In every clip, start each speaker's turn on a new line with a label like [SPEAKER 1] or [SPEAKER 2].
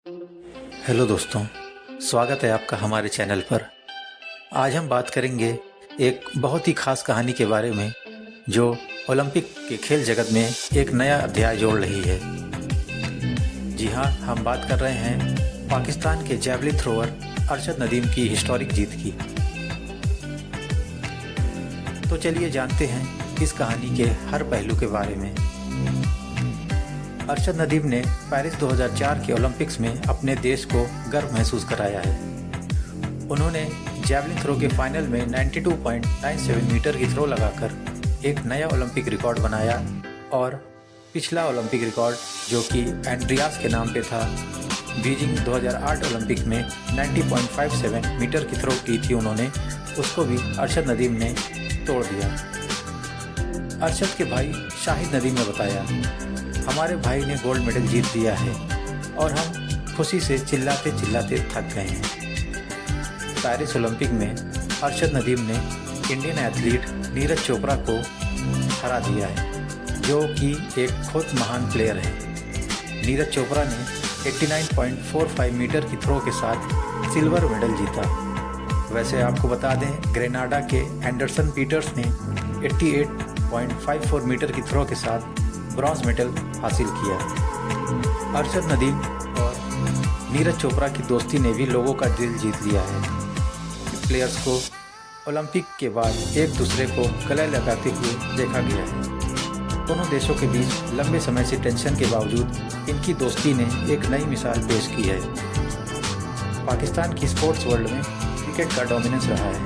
[SPEAKER 1] Hello दोस्तों, स्वागत है आपका हमारे चैनल पर। आज हम बात करेंगे एक बहुत ही खास कहानी के बारे में जो ओलंपिक के खेल जगत में एक नया अध्याय जोड़ रही है। जी हाँ, हम बात कर रहे हैं पाकिस्तान के जैवलिन थ्रोअर अरशद नदीम की हिस्टोरिक जीत की। तो चलिए जानते हैं इस कहानी के हर पहलू के बारे में। अरशद नदीम ने पेरिस 2004 के ओलंपिक्स में अपने देश को गर्व महसूस कराया है। उन्होंने जैवलिन थ्रो के फाइनल में 92.97 मीटर की थ्रो लगाकर एक नया ओलंपिक रिकॉर्ड बनाया और पिछला ओलंपिक रिकॉर्ड जो कि एंड्रियास के नाम पे था, बीजिंग 2008 ओलंपिक में 90.57 मीटर की थ्रो की थी उन्होंने, उसको भी अरशद नदीम ने तोड़ दिया। अरशद के भाई शाहिद नदीम ने बताया, हमारे भाई ने गोल्ड मेडल जीत दिया है और हम खुशी से चिल्लाते चिल्लाते थक गए हैं। पेरिस ओलंपिक में अरशद नदीम ने इंडियन एथलीट नीरज चोपड़ा को हरा दिया है, जो कि एक खुद महान प्लेयर है। नीरज चोपड़ा ने 89.45 मीटर की थ्रो के साथ सिल्वर मेडल जीता। वैसे आपको बता दें, ग्रेनाडा के एंडरसन पीटर्स ने 88.54 मीटर की थ्रो के साथ ब्रॉन्ज मेडल हासिल किया। अरशद नदीम और नीरज चोपड़ा की दोस्ती ने भी लोगों का दिल जीत लिया है। प्लेयर्स को ओलंपिक के बाद एक दूसरे को गले लगाते हुए देखा गया है। दोनों देशों के बीच लंबे समय से टेंशन के बावजूद इनकी दोस्ती ने एक नई मिसाल पेश की है। पाकिस्तान की स्पोर्ट्स वर्ल्ड में क्रिकेट का डोमिनेंस रहा है,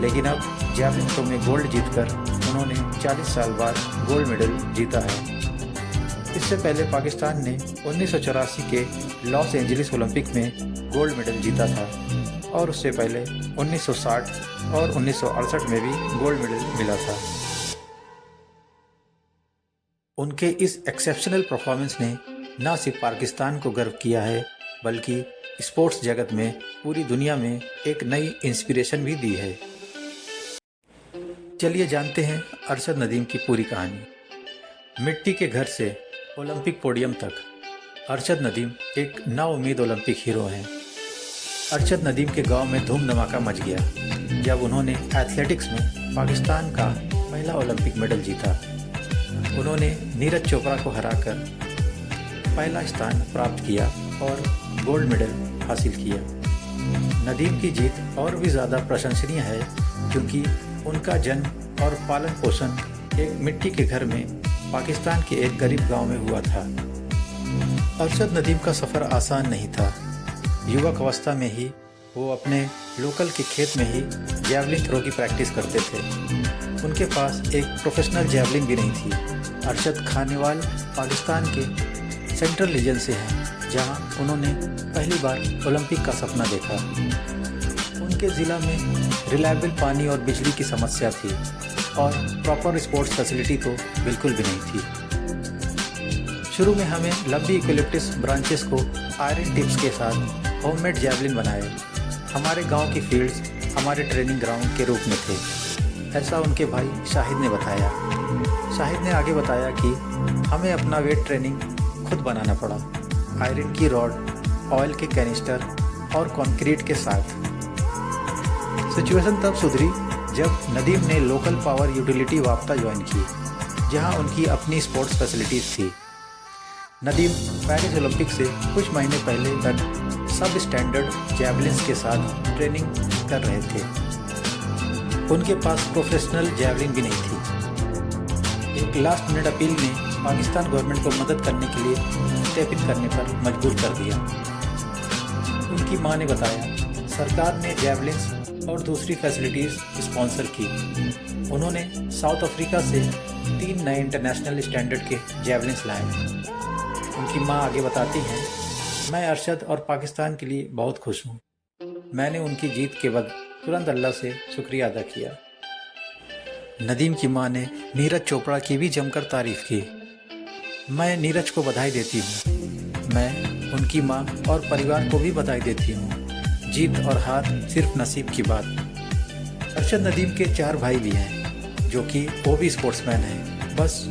[SPEAKER 1] लेकिन अब जैवलिन थ्रो में गोल्ड जीतकर उन्होंने 40 साल बाद गोल्ड मेडल जीता है। इससे पहले पाकिस्तान ने 1984 के लॉस एंजलिस ओलंपिक में गोल्ड मेडल जीता था और उससे पहले 1960 और 1968 में भी गोल्ड मेडल मिला था। उनके इस एक्सेप्शनल परफॉर्मेंस ने न सिर्फ पाकिस्तान को गर्व किया है, बल्कि स्पोर्ट्स जगत में पूरी दुनिया में एक नई इंस्पिरेशन भी दी है। चलिए जानते हैं अरशद नदीम की पूरी कहानी। मिट्टी के घर से ओलंपिक पोडियम तक अरशद नदीम एक नाउम्मीद ओलंपिक हीरो हैं। अरशद नदीम के गांव में धूम धमाका मच गया जब उन्होंने एथलेटिक्स में पाकिस्तान का पहला ओलंपिक मेडल जीता। उन्होंने नीरज चोपड़ा को हराकर पहला स्थान प्राप्त किया और गोल्ड मेडल हासिल किया। नदीम की जीत और भी ज़्यादा प्रशंसनीय है क्योंकि उनका जन्म और पालन पोषण एक मिट्टी के घर में पाकिस्तान के एक गरीब गांव में हुआ था। अरशद नदीम का सफ़र आसान नहीं था। युवक अवस्था में ही वो अपने लोकल के खेत में ही जैवलिन थ्रो की प्रैक्टिस करते थे। उनके पास एक प्रोफेशनल जैवलिन भी नहीं थी। अरशद खानेवाल पाकिस्तान के सेंट्रल रीजन से हैं, जहां उन्होंने पहली बार ओलंपिक का सपना देखा। उनके ज़िला में रिलायबल पानी और बिजली की समस्या थी और प्रॉपर स्पोर्ट्स फैसिलिटी तो बिल्कुल भी नहीं थी। शुरू में हमें लंबी इक्विलिप्टिस ब्रांचेस को आयरन टिप्स के साथ होममेड जैवलिन बनाए। हमारे गांव की फील्ड्स हमारे ट्रेनिंग ग्राउंड के रूप में थे, ऐसा उनके भाई शाहिद ने बताया। शाहिद ने आगे बताया कि हमें अपना वेट ट्रेनिंग खुद बनाना पड़ा, आयरन की रॉड, ऑयल के कैनिस्टर और कंक्रीट के साथ। सिचुएशन तब सुधरी जब नदीम ने लोकल पावर यूटिलिटी वाप्ता ज्वाइन की, जहां उनकी अपनी स्पोर्ट्स फैसिलिटीज़ थी। नदीम पेरिस ओलंपिक से कुछ महीने पहले तक सब स्टैंडर्ड जैवलिन्स के साथ ट्रेनिंग कर रहे थे। उनके पास प्रोफेशनल जैवलिन भी नहीं थी। एक लास्ट मिनट अपील ने पाकिस्तान गवर्नमेंट को मदद करने के लिए स्टेप इन करने पर मजबूर कर दिया। उनकी मां ने बताया, सरकार ने जैवलिन्स और दूसरी फैसिलिटीज़ स्पॉन्सर की। उन्होंने साउथ अफ्रीका से 3 नए इंटरनेशनल स्टैंडर्ड के जैवलिन्स लाए। उनकी मां आगे बताती हैं, मैं अरशद और पाकिस्तान के लिए बहुत खुश हूँ। मैंने उनकी जीत के बाद तुरंत अल्लाह से शुक्रिया अदा किया। नदीम की मां ने नीरज चोपड़ा की भी जमकर तारीफ की। मैं नीरज को बधाई देती हूँ। मैं उनकी मां और परिवार को भी बधाई देती हूँ। जीत और हार सिर्फ नसीब की बात। अरशद नदीम के 4 भाई भी हैं जो कि वो भी स्पोर्ट्समैन हैं। बस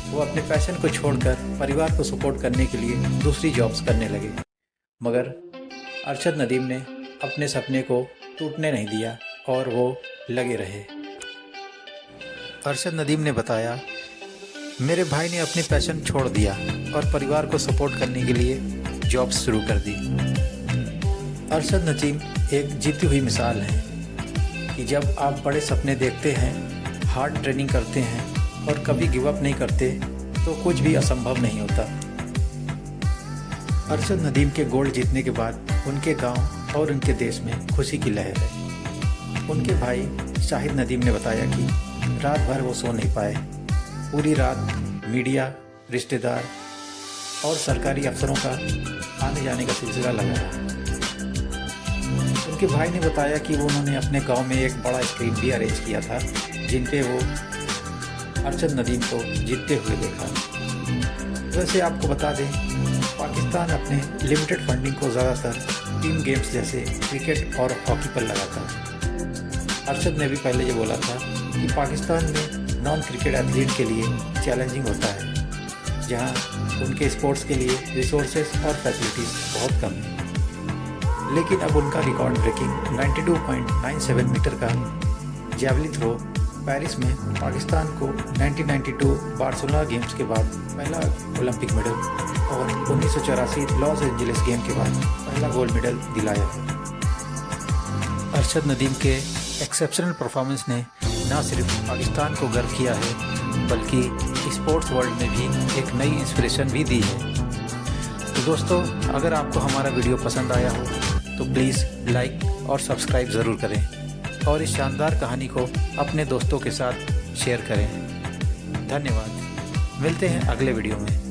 [SPEAKER 1] वो अपने पैशन को छोड़कर परिवार को सपोर्ट करने के लिए दूसरी जॉब्स करने लगे। मगर अरशद नदीम ने अपने सपने को टूटने नहीं दिया और वो लगे रहे। अरशद नदीम ने बताया, मेरे भाई ने अपनी पैशन छोड़ दिया और परिवार को सपोर्ट करने के लिए जॉब शुरू कर दी। अरशद नदीम एक जीती हुई मिसाल है कि जब आप बड़े सपने देखते हैं, हार्ड ट्रेनिंग करते हैं और कभी गिव अप नहीं करते तो कुछ भी असंभव नहीं होता। अरशद नदीम के गोल्ड जीतने के बाद उनके गांव और उनके देश में खुशी की लहर है। उनके भाई शाहिद नदीम ने बताया कि रात भर वो सो नहीं पाए। पूरी रात मीडिया, रिश्तेदार और सरकारी अफसरों का आने जाने का सिलसिला लगा रहा। उनके भाई ने बताया कि वो उन्होंने अपने गांव में एक बड़ा स्क्रीन भी अरेंज किया था जिन पे वो अरशद नदीम को जीतते हुए देखा। वैसे आपको बता दें, पाकिस्तान अपने लिमिटेड फंडिंग को ज़्यादातर टीम गेम्स जैसे क्रिकेट और हॉकी पर लगाता है। अरशद ने भी पहले ये बोला था कि पाकिस्तान में नॉन क्रिकेट एथलीट के लिए चैलेंजिंग होता है, जहां उनके स्पोर्ट्स के लिए रिसोर्सेज और फैसिलिटीज़ बहुत कम हैं। लेकिन अब उनका रिकॉर्ड ब्रेकिंग 92.97 मीटर का जैवलिन थ्रो पेरिस में पाकिस्तान को 1992 बार्सिलोना गेम्स के बाद पहला ओलंपिक मेडल और 1984 लॉस एंजलिस गेम के बाद पहला गोल्ड मेडल दिलाया है। अरशद नदीम के एक्सेप्शनल परफॉर्मेंस ने न सिर्फ पाकिस्तान को गर्व किया है बल्कि स्पोर्ट्स वर्ल्ड में भी एक नई इंस्पिरेशन भी दी है। तो दोस्तों, अगर आपको हमारा वीडियो पसंद आया हो तो प्लीज़ लाइक और सब्सक्राइब ज़रूर करें और इस शानदार कहानी को अपने दोस्तों के साथ शेयर करें। धन्यवाद। मिलते हैं अगले वीडियो में।